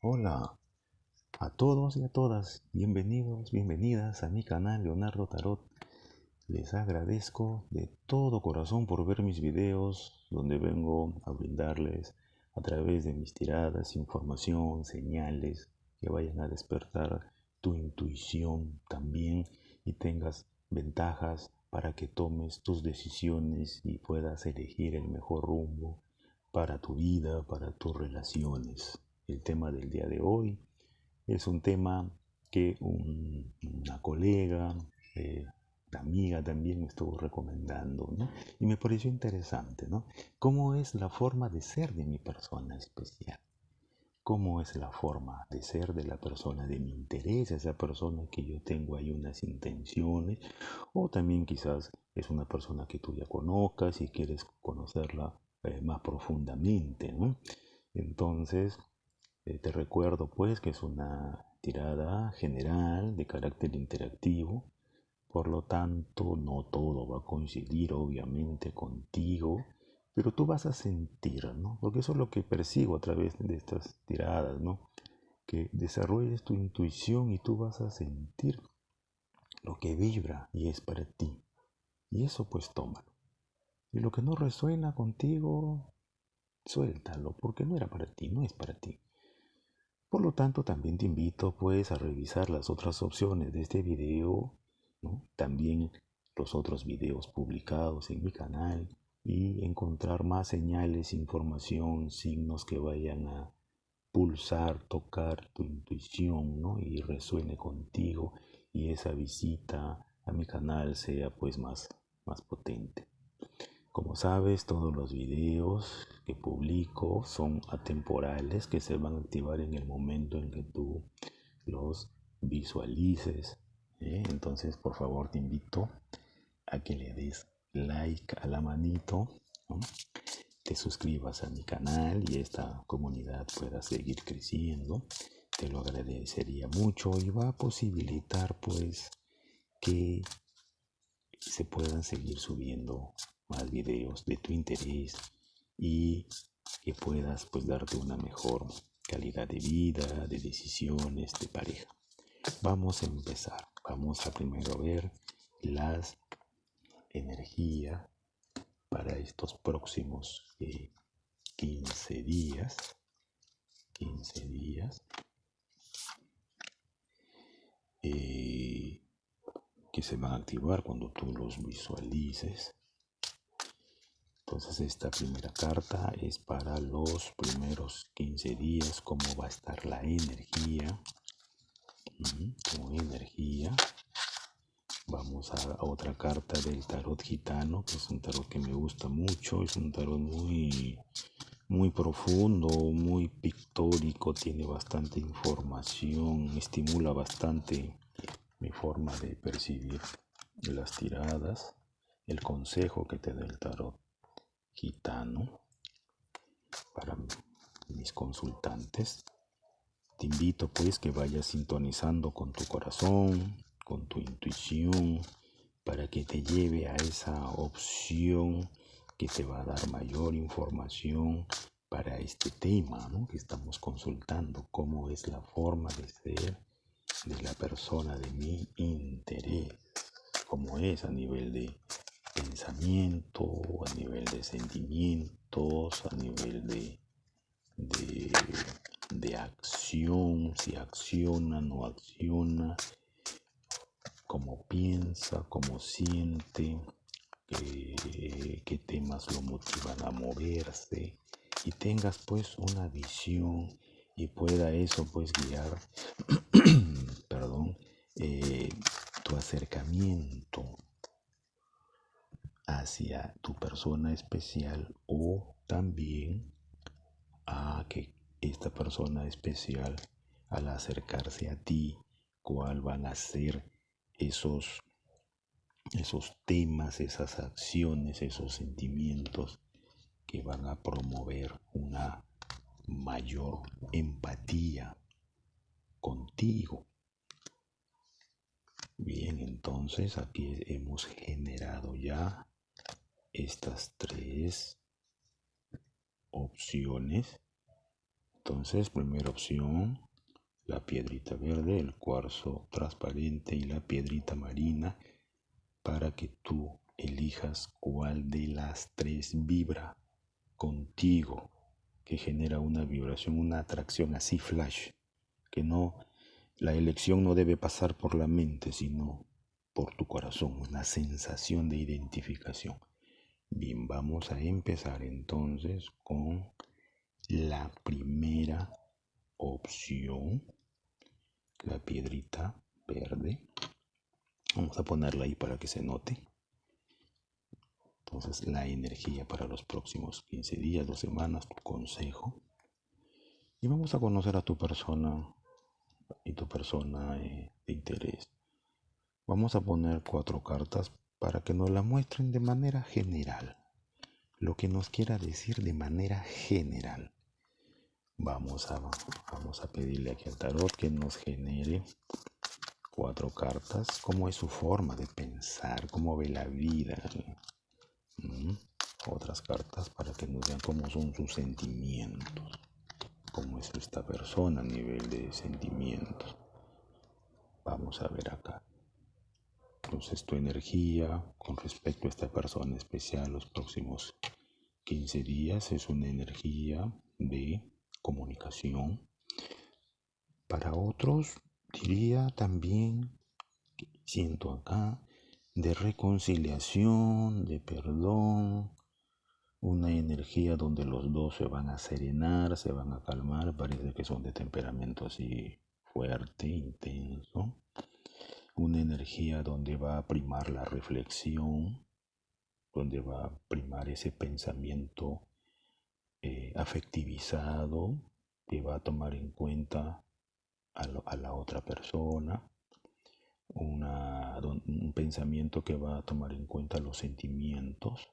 Hola a todos y a todas, bienvenidos, bienvenidas a mi canal Leonardo Tarot. Les agradezco de todo corazón por ver mis videos donde vengo a brindarles a través de mis tiradas información, señales que vayan a despertar tu intuición también y tengas ventajas para que tomes tus decisiones y puedas elegir el mejor rumbo para tu vida, para tus relaciones. El tema del día de hoy es un tema que una colega, eh, amiga también me estuvo recomendando, ¿no? Y me pareció interesante, ¿no? ¿Cómo es la forma de ser de mi persona especial? ¿Cómo es la forma de ser de la persona de mi interés, esa persona que yo tengo ahí unas intenciones? O también quizás es una persona que tú ya conozcas y quieres conocerla más profundamente, ¿no? Entonces, te recuerdo pues que es una tirada general de carácter interactivo, por lo tanto no todo va a coincidir obviamente contigo, pero tú vas a sentir, ¿no? Porque eso es lo que persigo a través de estas tiradas, ¿no? Que desarrolles tu intuición y tú vas a sentir lo que vibra y es para ti. Y eso pues tómalo. Y lo que no resuena contigo, suéltalo, porque no era para ti, no es para ti. Por lo tanto, también te invito pues a revisar las otras opciones de este video, ¿no? También los otros videos publicados en mi canal y encontrar más señales, información, signos que vayan a pulsar, tocar tu intuición, ¿no? Y resuene contigo y esa visita a mi canal sea pues más potente. Como sabes, todos los videos que publico son atemporales que se van a activar en el momento en que tú los visualices. Entonces, por favor, te invito a que le des like a la manito, ¿no? Te suscribas a mi canal y esta comunidad pueda seguir creciendo. Te lo agradecería mucho y va a posibilitar pues que se puedan seguir subiendo más videos de tu interés y que puedas pues darte una mejor calidad de vida, de decisiones, de pareja. Vamos a empezar. Vamos a primero ver las energías para estos próximos 15 días. 15 días. Que se van a activar cuando tú los visualices. Entonces esta primera carta es para los primeros 15 días, cómo va a estar la energía. Como energía. Vamos a otra carta del tarot gitano, que es un tarot que me gusta mucho, es un tarot muy profundo, muy pictórico, tiene bastante información, estimula bastante mi forma de percibir las tiradas, el consejo que te da el tarot gitano para mis consultantes. Te invito pues que vayas sintonizando con tu corazón, con tu intuición, para que te lleve a esa opción que te va a dar mayor información para este tema, ¿no? Que estamos consultando, cómo es la forma de ser de la persona de mi interés, cómo es a nivel de pensamiento, a nivel de sentimientos, a nivel de, de acción, si acciona, no acciona, cómo piensa, cómo siente, qué temas lo motivan a moverse y tengas pues una visión y pueda eso pues guiar, perdón, tu acercamiento hacia tu persona especial o también a que esta persona especial al acercarse a ti, cuál van a ser esos temas, esas acciones, esos sentimientos que van a promover una mayor empatía contigo. Bien, entonces aquí hemos generado ya estas tres opciones Entonces, primera opción, la piedrita verde, el cuarzo transparente y la piedrita marina, para que tú elijas cuál de las tres vibra contigo, que genera una vibración, una atracción así flash, que no, la elección no debe pasar por la mente, sino por tu corazón, una sensación de identificación. Bien, vamos a empezar entonces con la primera opción, la piedrita verde. Vamos a ponerla ahí para que se note. Entonces, la energía para los próximos 15 días, 2 semanas, tu consejo. Y vamos a conocer a tu persona y tu persona de interés. Vamos a poner 4 cartas para que nos la muestren de manera general. Lo que nos quiera decir de manera general. Vamos a pedirle aquí al tarot que nos genere 4 cartas. ¿Cómo es su forma de pensar? ¿Cómo ve la vida? Otras cartas para que nos vean cómo son sus sentimientos. Cómo es esta persona a nivel de sentimientos. Vamos a ver acá. Entonces tu energía con respecto a esta persona especial los próximos 15 días es una energía de comunicación. Para otros diría también, siento acá, de reconciliación, de perdón, una energía donde los dos se van a serenar, se van a calmar, parece que son de temperamento así fuerte, intenso, una energía donde va a primar la reflexión, donde va a primar ese pensamiento afectivizado, que va a tomar en cuenta a la otra persona, un pensamiento que va a tomar en cuenta los sentimientos.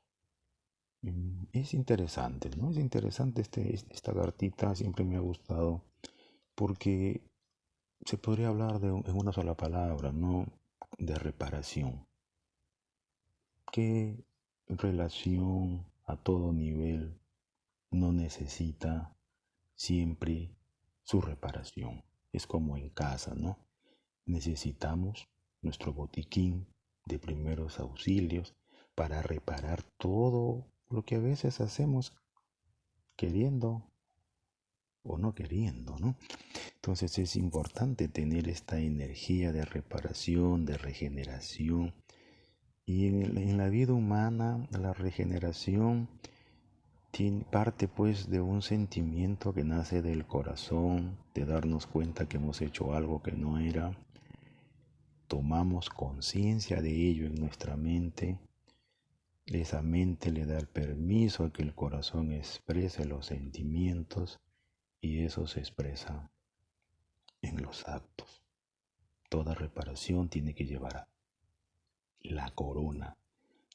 Es interesante, ¿no? Es interesante esta cartita, siempre me ha gustado, porque se podría hablar en una sola palabra, ¿no? De reparación. ¿Qué relación a todo nivel no necesita siempre su reparación? Es como en casa, ¿no? Necesitamos nuestro botiquín de primeros auxilios para reparar todo lo que a veces hacemos queriendo o no queriendo, ¿no? Entonces es importante tener esta energía de reparación, de regeneración. Y en la vida humana la regeneración parte pues de un sentimiento que nace del corazón, de darnos cuenta que hemos hecho algo que no era. Tomamos conciencia de ello en nuestra mente. Esa mente le da el permiso a que el corazón exprese los sentimientos y eso se expresa en los actos. Toda reparación tiene que llevar a la corona.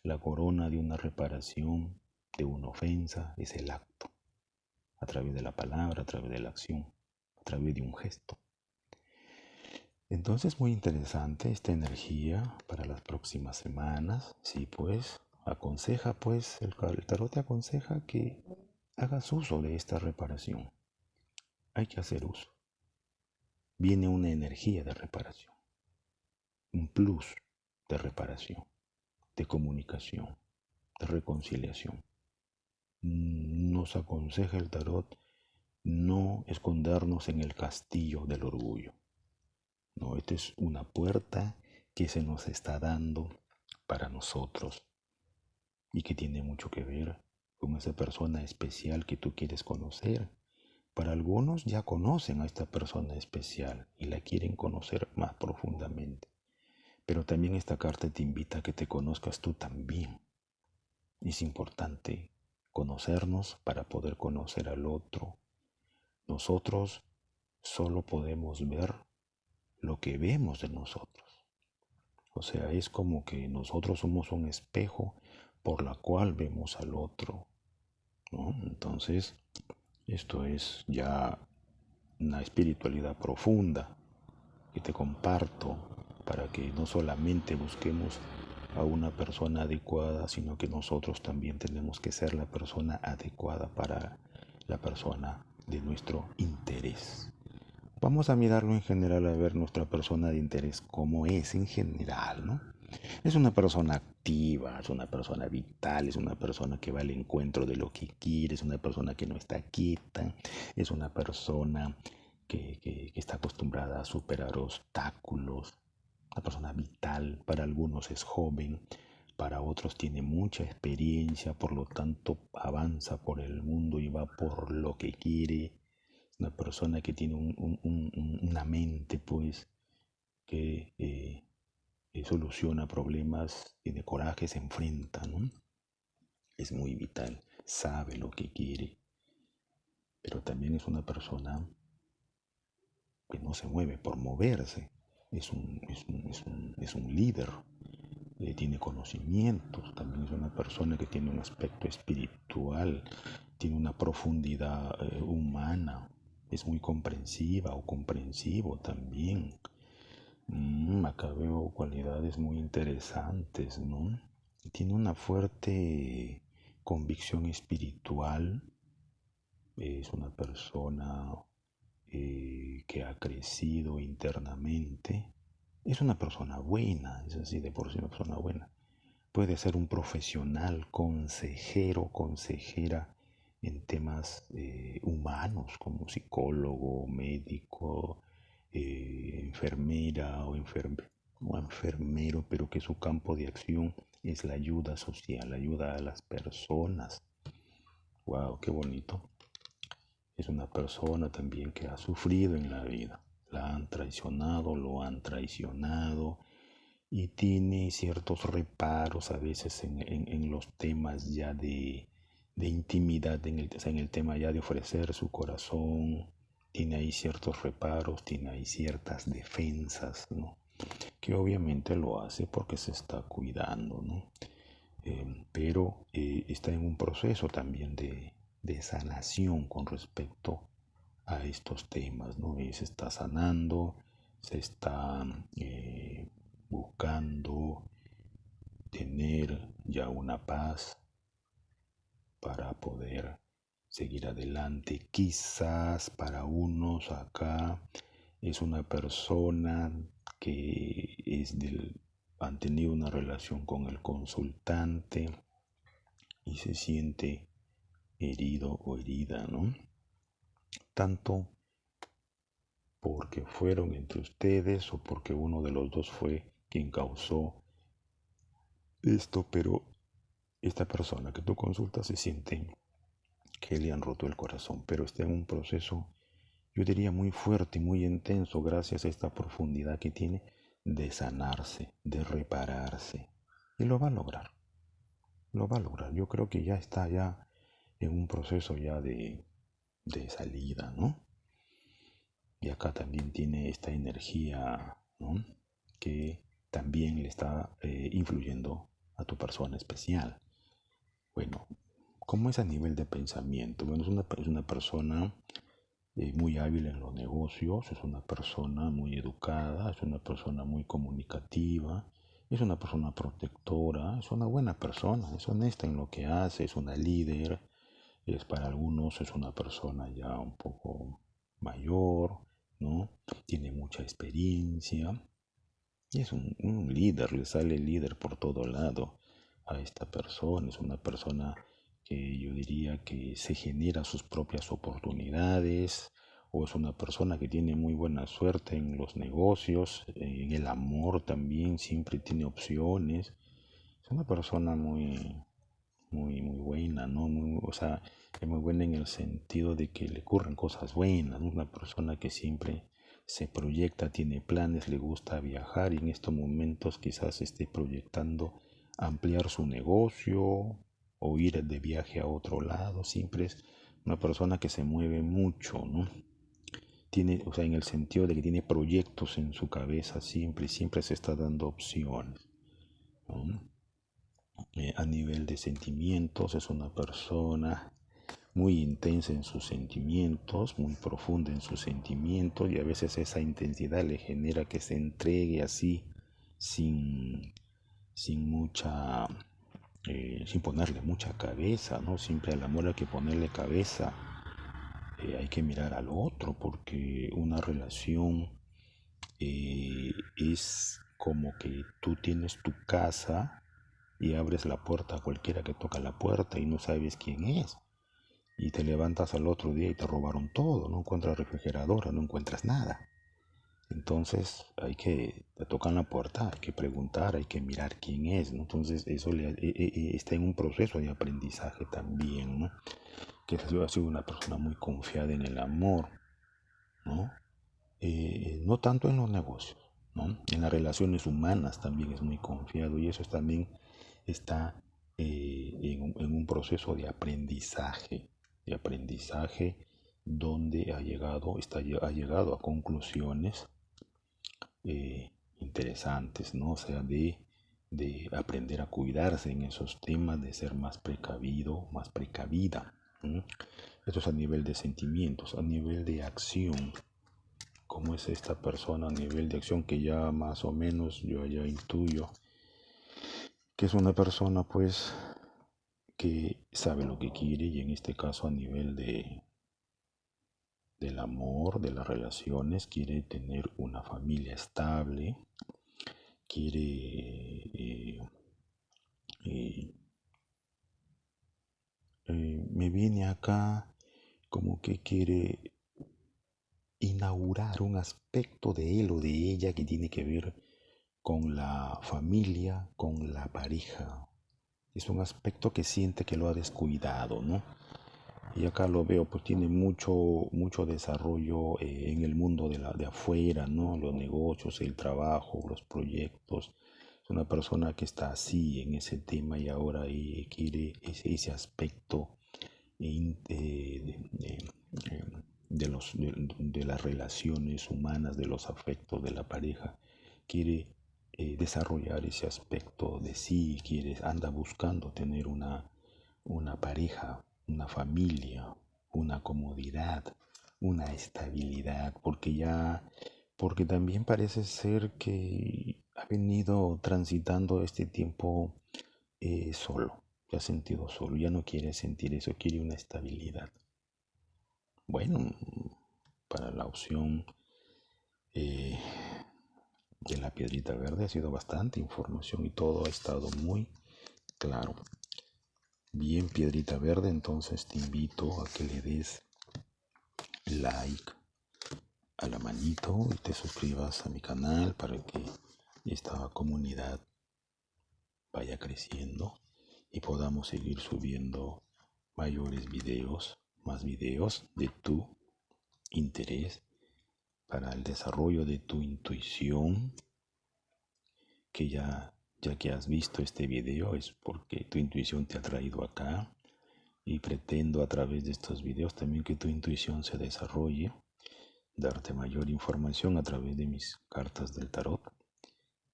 La corona de una reparación, de una ofensa, es el acto. A través de la palabra, a través de la acción, a través de un gesto. Entonces muy interesante esta energía para las próximas semanas. Sí, pues aconseja, pues el tarot te aconseja que hagas uso de esta reparación. Hay que hacer uso. Viene una energía de reparación, un plus de reparación, de comunicación, de reconciliación. Nos aconseja el tarot no escondernos en el castillo del orgullo. No, esta es una puerta que se nos está dando para nosotros y que tiene mucho que ver con esa persona especial que tú quieres conocer. Para algunos ya conocen a esta persona especial y la quieren conocer más profundamente. Pero también esta carta te invita a que te conozcas tú también. Es importante conocernos para poder conocer al otro. Nosotros solo podemos ver lo que vemos de nosotros. O sea, es como que nosotros somos un espejo por la cual vemos al otro, ¿no? Entonces, esto es ya una espiritualidad profunda que te comparto para que no solamente busquemos a una persona adecuada, sino que nosotros también tenemos que ser la persona adecuada para la persona de nuestro interés. Vamos a mirarlo en general, a ver nuestra persona de interés, cómo es en general, ¿no? Es una persona activa, es una persona vital, es una persona que va al encuentro de lo que quiere, es una persona que no está quieta, es una persona que está acostumbrada a superar obstáculos, una persona vital. Para algunos es joven, para otros tiene mucha experiencia, por lo tanto avanza por el mundo y va por lo que quiere. Es una persona que tiene una mente, pues, que soluciona problemas, tiene coraje, se enfrenta, ¿no? Es muy vital, sabe lo que quiere, pero también es una persona que no se mueve por moverse. Es un líder, tiene conocimientos, también es una persona que tiene un aspecto espiritual, tiene una profundidad humana, es muy comprensiva o comprensivo también. Acá veo cualidades muy interesantes, ¿no? Tiene una fuerte convicción espiritual, es una persona que ha crecido internamente, es una persona buena, es así de por sí una persona buena. Puede ser un profesional, consejero, consejera en temas humanos, como psicólogo, médico, enfermera o enfermero, pero que su campo de acción es la ayuda social, la ayuda a las personas. Wow, qué bonito. Es una persona también que ha sufrido en la vida. La han traicionado, lo han traicionado y tiene ciertos reparos a veces en los temas ya de intimidad, o sea, en el tema ya de ofrecer su corazón. Tiene ahí ciertos reparos, tiene ahí ciertas defensas, ¿no? Que obviamente lo hace porque se está cuidando, ¿no? Pero está en un proceso también de sanación con respecto a estos temas, ¿no? Y se está sanando, se está buscando tener ya una paz para poder seguir adelante. Quizás para unos acá es una persona que han tenido una relación con el consultante y se siente herido o herida, ¿no? Tanto porque fueron entre ustedes o porque uno de los dos fue quien causó esto, pero esta persona que tú consultas se siente que le han roto el corazón, pero está en un proceso, yo diría, muy fuerte, muy intenso, gracias a esta profundidad que tiene de sanarse, de repararse. Y lo va a lograr, lo va a lograr. Yo creo que ya está ya en un proceso ya de salida, ¿no? Y acá también tiene esta energía, ¿no? Que también le está influyendo a tu persona especial. Bueno, ¿cómo es a nivel de pensamiento? Bueno, es una persona muy hábil en los negocios, es una persona muy educada, es una persona muy comunicativa, es una persona protectora, es una buena persona, es honesta en lo que hace, es una líder, para algunos es una persona ya un poco mayor, ¿no? Tiene mucha experiencia y es un líder, le sale líder por todo lado a esta persona. Es una persona que yo diría que se genera sus propias oportunidades, o es una persona que tiene muy buena suerte en los negocios, en el amor también, siempre tiene opciones. Es una persona muy buena, ¿no? O sea, es muy buena en el sentido de que le ocurren cosas buenas, ¿no? Una persona que siempre se proyecta, tiene planes, le gusta viajar y en estos momentos quizás esté proyectando ampliar su negocio o ir de viaje a otro lado. Siempre es una persona que se mueve mucho, ¿no? Tiene, o sea, en el sentido de que tiene proyectos en su cabeza siempre, siempre se está dando opciones, ¿no? A nivel de sentimientos es una persona muy intensa en sus sentimientos, muy profunda en sus sentimientos, y a veces esa intensidad le genera que se entregue así sin, sin mucha, sin ponerle mucha cabeza, ¿no? Siempre al amor hay que ponerle cabeza, hay que mirar al otro, porque una relación es como que tú tienes tu casa y abres la puerta a cualquiera que toca la puerta y no sabes quién es. Y te levantas al otro día y te robaron todo, no encuentras refrigeradora, no encuentras nada. Entonces te tocan la puerta, hay que preguntar, hay que mirar quién es, ¿no? Entonces eso está en un proceso de aprendizaje también, ¿no? Que yo ha sido una persona muy confiada en el amor, ¿no? No tanto en los negocios, ¿no? En las relaciones humanas también es muy confiado y eso también está en un proceso de aprendizaje donde ha llegado a conclusiones interesantes, ¿no? O sea, de aprender a cuidarse en esos temas, de ser más precavido, más precavida. ¿Mm? Esto es a nivel de sentimientos, a nivel de acción. ¿Cómo es esta persona a nivel de acción que ya más o menos yo ya intuyo que es una persona pues que sabe lo que quiere y en este caso a nivel del amor, de las relaciones, quiere tener una familia estable, quiere eh, me viene acá como que quiere inaugurar un aspecto de él o de ella que tiene que ver con la familia, con la pareja. Es un aspecto que siente que lo ha descuidado, ¿no? Y acá lo veo, pues tiene mucho desarrollo en el mundo de afuera, ¿no? Los negocios, el trabajo, los proyectos. Es una persona que está así en ese tema y ahora quiere ese aspecto de las relaciones humanas, de los afectos de la pareja. Quiere desarrollar ese aspecto de sí, anda buscando tener una pareja, una familia, una comodidad, una estabilidad, porque también parece ser que ha venido transitando este tiempo solo, se ha sentido solo, ya no quiere sentir eso, quiere una estabilidad. Bueno, para la opción eh, de la piedrita verde ha sido bastante información y todo ha estado muy claro. Bien, piedrita verde, entonces te invito a que le des like a la manito y te suscribas a mi canal para que esta comunidad vaya creciendo y podamos seguir subiendo mayores videos, más videos de tu interés para el desarrollo de tu intuición, que ya que has visto este video es porque tu intuición te ha traído acá y pretendo a través de estos videos también que tu intuición se desarrolle, darte mayor información a través de mis cartas del tarot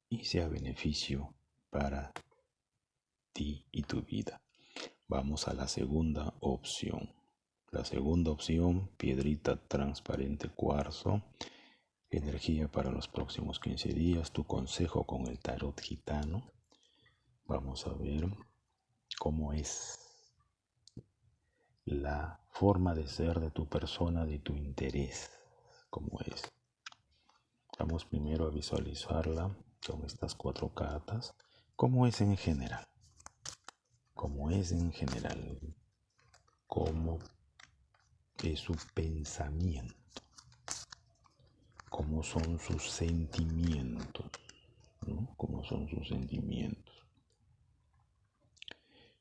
y sea beneficio para ti y tu vida. Vamos a la segunda opción. La segunda opción, piedrita transparente cuarzo, energía para los próximos 15 días, tu consejo con el tarot gitano. Vamos a ver cómo es la forma de ser de tu persona, de tu interés, cómo es. Vamos primero a visualizarla con estas 4 cartas, cómo es en general, cómo es en general, cómo es su pensamiento, cómo son sus sentimientos, ¿no? Cómo son sus sentimientos.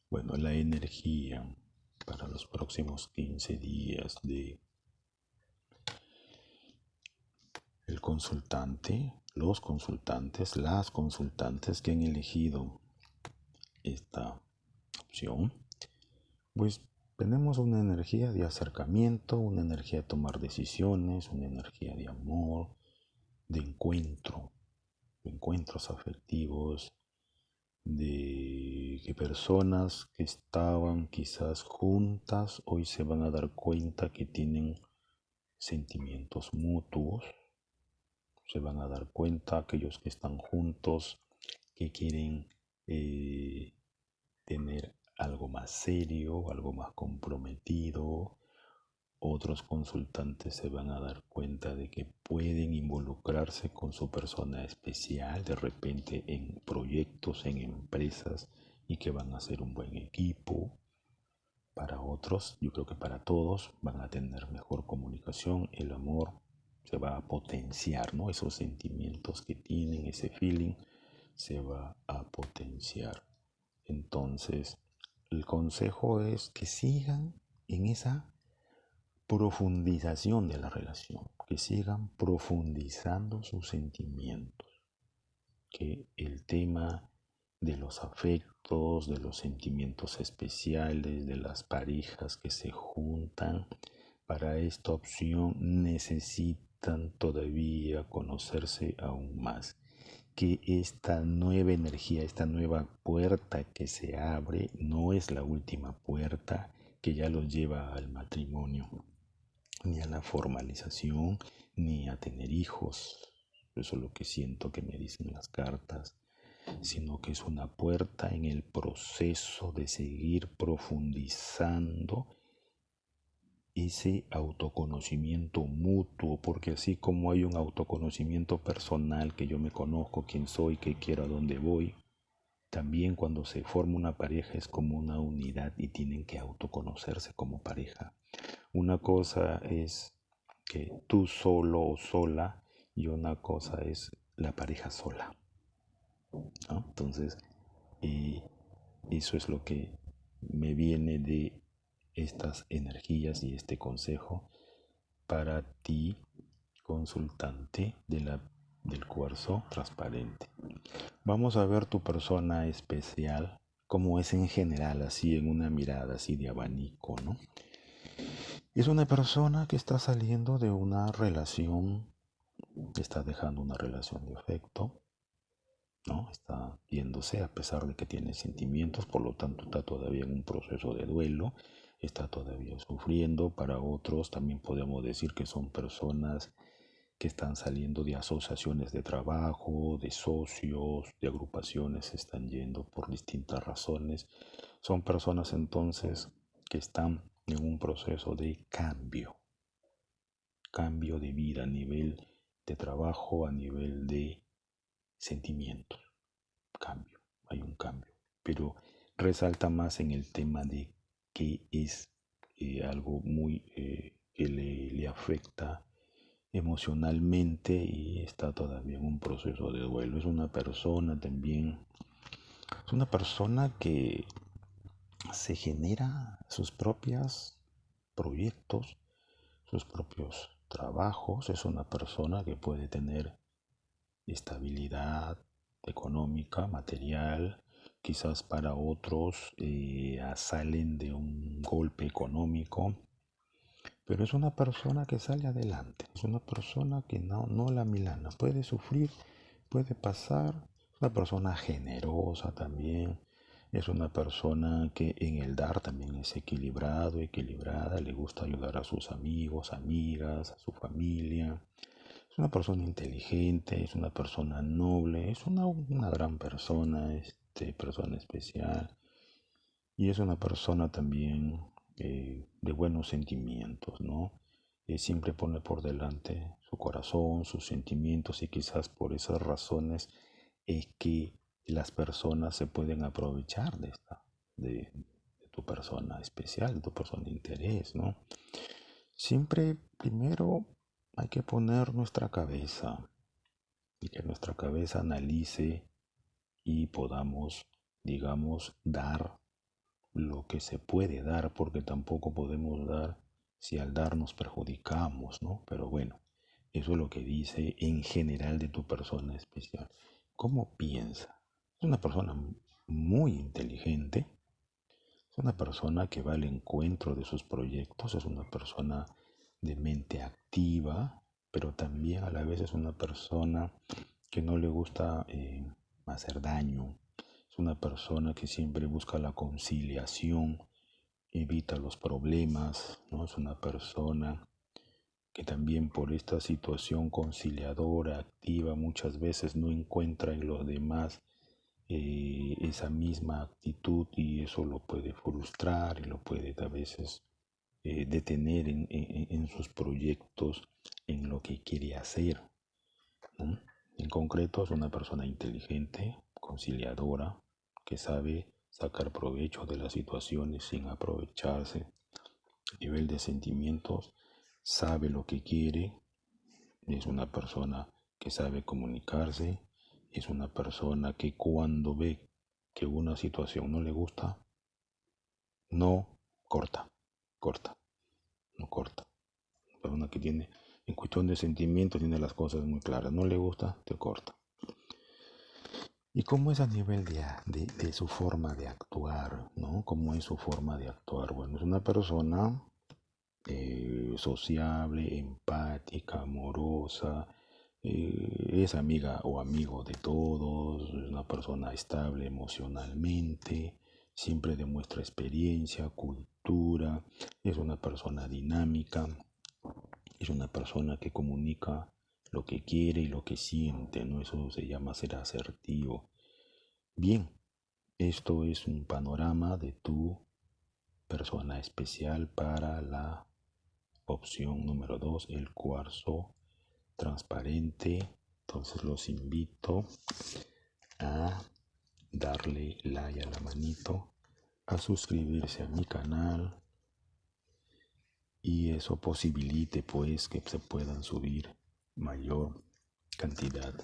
Bueno, la energía para los próximos 15 días de el consultante, los consultantes, las consultantes que han elegido esta opción, pues tenemos una energía de acercamiento, una energía de tomar decisiones, una energía de amor, de encuentros afectivos, de que personas que estaban quizás juntas hoy se van a dar cuenta que tienen sentimientos mutuos, se van a dar cuenta aquellos que están juntos que quieren tener algo más serio, algo más comprometido, otros consultantes se van a dar cuenta de que pueden involucrarse con su persona especial de repente en proyectos, en empresas y que van a ser un buen equipo. Para otros, yo creo que para todos van a tener mejor comunicación, el amor se va a potenciar, ¿no? Esos sentimientos que tienen, ese feeling, se va a potenciar. Entonces, el consejo es que sigan en esa profundización de la relación, que sigan profundizando sus sentimientos, que el tema de los afectos, de los sentimientos especiales, de las parejas que se juntan para esta opción necesitan todavía conocerse aún más. Que esta nueva energía, esta nueva puerta que se abre, no es la última puerta que ya los lleva al matrimonio, ni a la formalización, ni a tener hijos. Eso es lo que siento que me dicen las cartas, sino que es una puerta en el proceso de seguir profundizando ese autoconocimiento mutuo, porque así como hay un autoconocimiento personal, que yo me conozco quién soy, qué quiero, a dónde voy, también cuando se forma una pareja es como una unidad y tienen que autoconocerse como pareja. Una cosa es que tú solo o sola y una cosa es la pareja sola, ¿no? Entonces, eso es lo que me viene de estas energías y este consejo para ti, consultante del cuarzo transparente. Vamos a ver tu persona especial, como es en general, así en una mirada así de abanico, ¿no? Es una persona que está saliendo de una relación, está dejando una relación de afecto, ¿no? Está yéndose a pesar de que tiene sentimientos, por lo tanto está todavía en un proceso de duelo, está todavía sufriendo. Para otros también podemos decir que son personas que están saliendo de asociaciones de trabajo, de socios, de agrupaciones, se están yendo por distintas razones. Son personas entonces que están en un proceso de cambio de vida a nivel de trabajo, a nivel de sentimientos. Hay un cambio, pero resalta más en el tema de que es algo muy que le afecta emocionalmente y está todavía en un proceso de duelo. Es una persona también, es una persona que se genera sus propios proyectos, sus propios trabajos. Es una persona que puede tener estabilidad económica, material. Quizás para otros salen de un golpe económico, pero es una persona que sale adelante, es una persona que no la milana, puede sufrir, puede pasar, es una persona generosa también, es una persona que en el dar también es equilibrado, equilibrada, le gusta ayudar a sus amigos, amigas, a su familia. Es una persona inteligente, es una persona noble, es una gran persona, persona especial. Y es una persona también de buenos sentimientos, ¿no? Siempre pone por delante su corazón, sus sentimientos y quizás por esas razones es que las personas se pueden aprovechar de tu persona especial, de tu persona de interés, ¿no? Siempre primero hay que poner nuestra cabeza y que nuestra cabeza analice y podamos, digamos, dar lo que se puede dar, porque tampoco podemos dar si al dar nos perjudicamos, ¿no? Pero bueno, eso es lo que dice en general de tu persona especial. ¿Cómo piensa? Es una persona muy inteligente, es una persona que va al encuentro de sus proyectos, es una persona de mente activa, pero también a la vez es una persona que no le gusta hacer daño. Es una persona que siempre busca la conciliación, evita los problemas, ¿no? Es una persona que también por esta situación conciliadora, activa, muchas veces no encuentra en los demás esa misma actitud y eso lo puede frustrar y lo puede a veces detener en sus proyectos, en lo que quiere hacer, ¿no? En concreto, es una persona inteligente, conciliadora, que sabe sacar provecho de las situaciones sin aprovecharse. A nivel de sentimientos, sabe lo que quiere, es una persona que sabe comunicarse, es una persona que cuando ve que una situación no le gusta, no corta, corta, no corta. Una persona que tiene, en cuestión de sentimientos, tiene las cosas muy claras. No le gusta, te corta. ¿Y cómo es a nivel de su forma de actuar, ¿no? ¿Cómo es su forma de actuar? Bueno, es una persona sociable, empática, amorosa, es amiga o amigo de todos, es una persona estable emocionalmente, siempre demuestra experiencia, cultura, es una persona dinámica, es una persona que comunica lo que quiere y lo que siente, ¿no? Eso se llama ser asertivo. Bien, esto es un panorama de tu persona especial para la opción número 2, el cuarzo transparente. Entonces los invito a darle like a la manito, a suscribirse a mi canal y eso posibilite pues que se puedan subir mayor cantidad,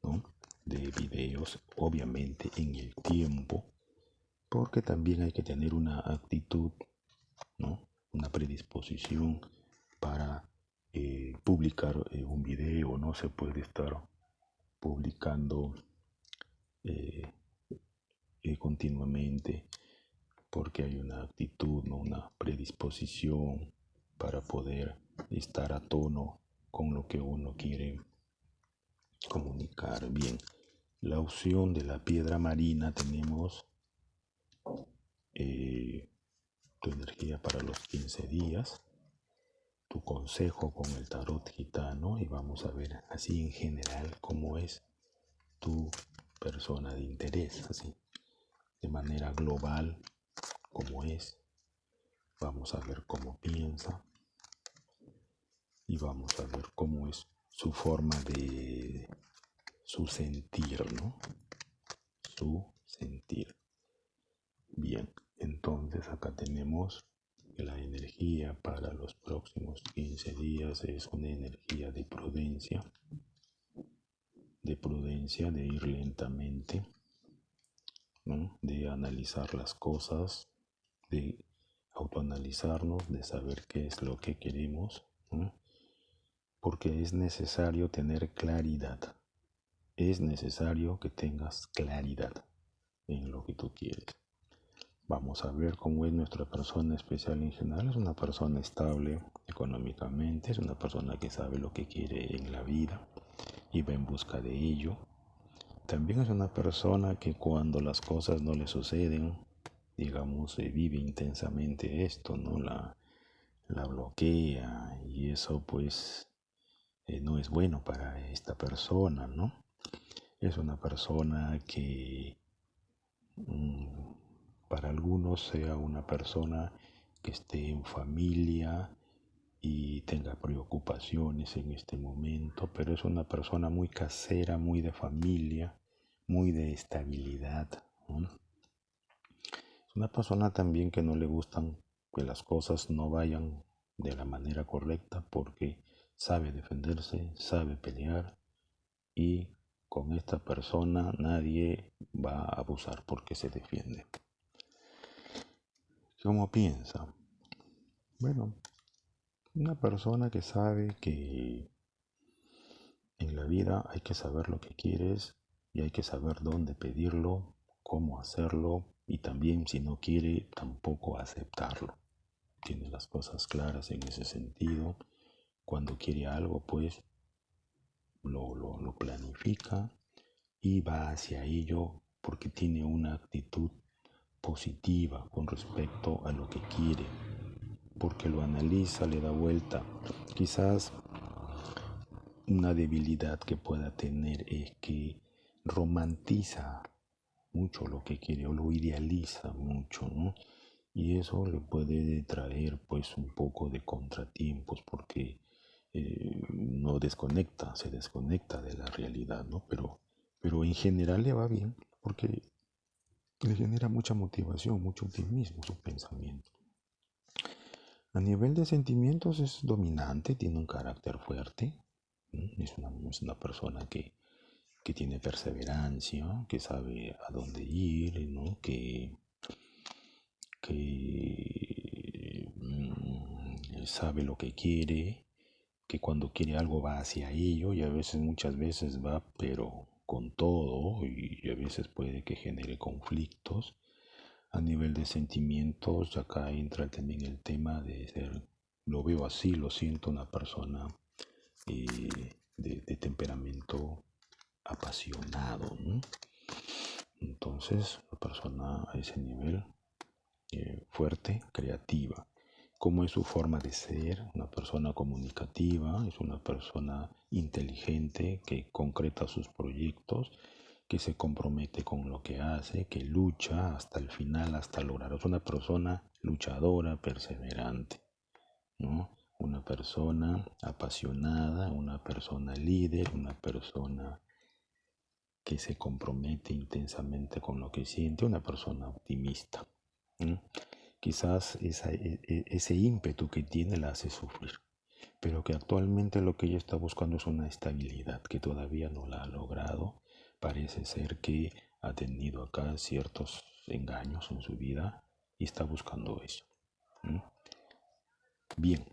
¿no?, de videos, obviamente en el tiempo, porque también hay que tener una actitud, ¿no?, una predisposición para publicar un video. No se puede estar publicando eh, continuamente, porque hay una actitud, ¿no?, una predisposición para poder estar a tono con lo que uno quiere comunicar. Bien, la opción de la piedra marina, tenemos tu energía para los 15 días, tu consejo con el tarot gitano, y vamos a ver así en general cómo es tu persona de interés, así de manera global cómo es. Vamos a ver cómo piensa y vamos a ver cómo es su forma de su sentir, ¿no? Su sentir. Bien, entonces acá tenemos que la energía para los próximos 15 días es una energía de prudencia, de ir lentamente, ¿no?, de analizar las cosas, de autoanalizarnos, de saber qué es lo que queremos, ¿no?, porque es necesario tener claridad. Es necesario que tengas claridad en lo que tú quieres. Vamos a ver cómo es nuestra persona especial en general. Es una persona estable económicamente, es una persona que sabe lo que quiere en la vida y va en busca de ello. También es una persona que cuando las cosas no le suceden, digamos, vive intensamente esto, ¿no? La bloquea, y eso pues no es bueno para esta persona, ¿no? Es una persona que para algunos sea una persona que esté en familia y tenga preocupaciones en este momento, pero es una persona muy casera, muy de familia, muy de estabilidad, ¿no? Es una persona también que no le gustan que las cosas no vayan de la manera correcta, porque sabe defenderse, sabe pelear, y con esta persona nadie va a abusar porque se defiende. ¿Cómo piensa? Bueno, una persona que sabe que en la vida hay que saber lo que quieres y hay que saber dónde pedirlo, cómo hacerlo, y también si no quiere tampoco aceptarlo. Tiene las cosas claras en ese sentido. Cuando quiere algo pues lo planifica y va hacia ello porque tiene una actitud positiva con respecto a lo que quiere, porque lo analiza, le da vuelta. Quizás una debilidad que pueda tener es que romantiza mucho lo que quiere o lo idealiza mucho, ¿no? y eso le puede traer pues un poco de contratiempos porque no desconecta, se desconecta de la realidad, ¿no? Pero en general le va bien porque le genera mucha motivación, mucho optimismo su pensamiento. A nivel de sentimientos es dominante, tiene un carácter fuerte, es una persona que tiene perseverancia, que sabe a dónde ir, ¿no? Que sabe lo que quiere, que cuando quiere algo va hacia ello y a veces, muchas veces va, pero con todo y a veces puede que genere conflictos. A nivel de sentimientos, acá entra también el tema de ser, lo veo así, lo siento, una persona de temperamento apasionado, ¿no? Entonces, una persona a ese nivel fuerte, creativa. ¿Cómo es su forma de ser? Una persona comunicativa, es una persona inteligente que concreta sus proyectos, que se compromete con lo que hace, que lucha hasta el final, hasta lograr. Es una persona luchadora, perseverante, ¿no? Una persona apasionada, una persona líder, una persona que se compromete intensamente con lo que siente, una persona optimista. ¿No? Quizás ese ímpetu que tiene la hace sufrir, pero que actualmente lo que ella está buscando es una estabilidad que todavía no la ha logrado. Parece ser que ha tenido acá ciertos engaños en su vida y está buscando eso. ¿No? Bien,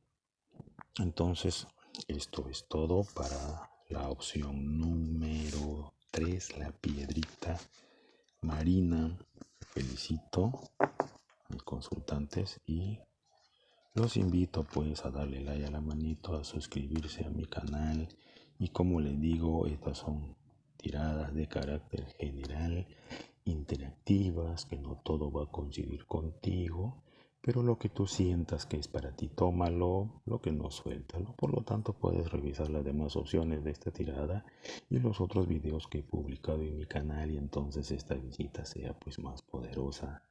entonces esto es todo para la opción número 3, la piedrita marina. Felicito a mis consultantes y los invito pues a darle like a la manito, a suscribirse a mi canal y como les digo, estas son tiradas de carácter general, interactivas, que no todo va a coincidir contigo, pero lo que tú sientas que es para ti, tómalo, lo que no, suéltalo. Por lo tanto, puedes revisar las demás opciones de esta tirada y los otros videos que he publicado en mi canal y entonces esta visita sea pues más poderosa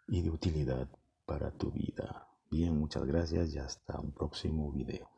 y de utilidad para tu vida. Bien, muchas gracias y hasta un próximo video.